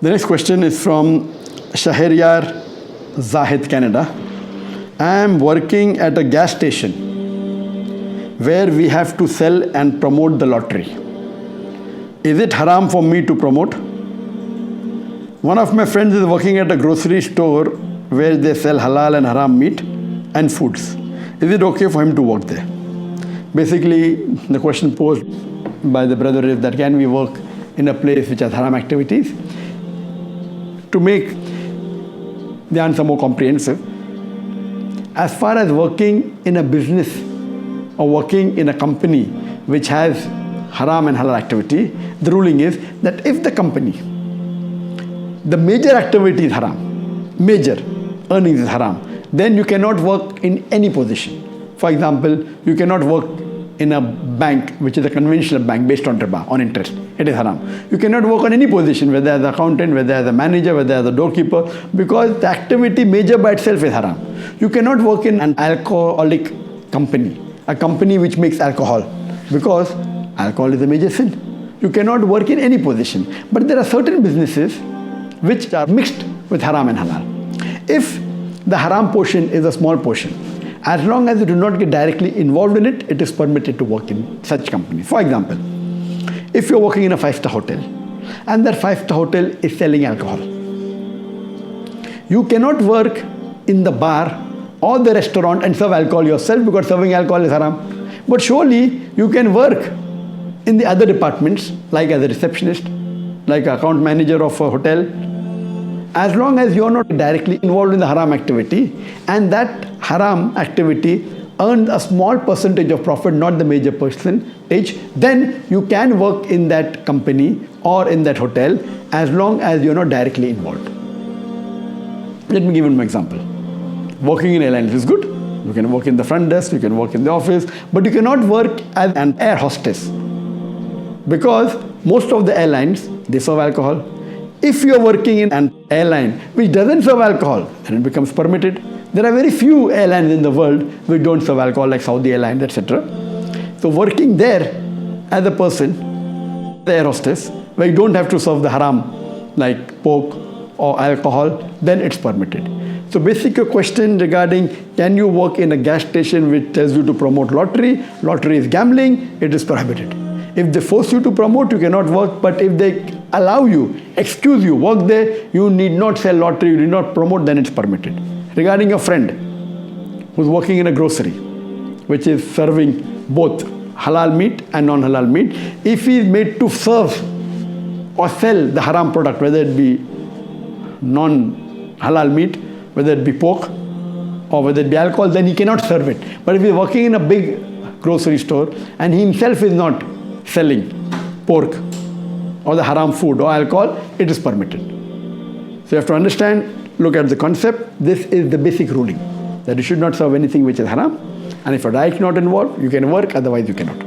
The next question is from Shahryar Zahid, Canada. I am working at a gas station where we have to sell and promote the lottery. Is it haram for me to promote? One of my friends is working at a grocery store where they sell halal and haram meat and foods. Is it okay for him to work there? Basically, the question posed by the brother is that can we work in a place which has haram activities? To make the answer more comprehensive, as far as working in a business or working in a company which has haram and halal activity, the ruling is that if the company, the major activity is haram, major earnings is haram, then you cannot work in any position. For example, you cannot work in a bank which is a conventional bank based on riba, on interest. It is haram. You cannot work on any position, whether as an accountant, whether as a manager, whether as a doorkeeper, because the activity major by itself is haram. You cannot work in an alcoholic company, a company which makes alcohol, because alcohol is a major sin. You cannot work in any position. But there are certain businesses which are mixed with haram and halal. If the haram portion is a small portion, as long as you do not get directly involved in it, it is permitted to work in such companies. For example, if you're working in a 5-star hotel and that 5-star hotel is selling alcohol, you cannot work in the bar or the restaurant and serve alcohol yourself because serving alcohol is haram. But surely you can work in the other departments, like as a receptionist, like an account manager of a hotel, as long as you're not directly involved in the haram activity and that haram activity earns a small percentage of profit, not the major percentage, then you can work in that company or in that hotel as long as you're not directly involved. Let me give you an example. Working in airlines is good. You can work in the front desk, you can work in the office, but you cannot work as an air hostess because most of the airlines, they serve alcohol. If you are working in an airline which doesn't serve alcohol, then it becomes permitted. There are very few airlines in the world which don't serve alcohol, like Saudi Airlines, etc. So working there as a person, the air hostess, where you don't have to serve the haram like pork or alcohol, then it's permitted. So basic question regarding can you work in a gas station which tells you to promote lottery? Lottery is gambling, it is prohibited. If they force you to promote, you cannot work, but if they allow you, excuse you, work there, you need not sell lottery, you need not promote, then it's permitted. Regarding your friend who's working in a grocery, which is serving both halal meat and non-halal meat, if he is made to serve or sell the haram product, whether it be non-halal meat, whether it be pork or whether it be alcohol, then he cannot serve it. But if he is working in a big grocery store and he himself is not selling pork or the haram food or alcohol, it is permitted. So you have to understand, look at the concept. This is the basic ruling, that you should not serve anything which is haram. And if a diet is not involved, you can work, otherwise you cannot.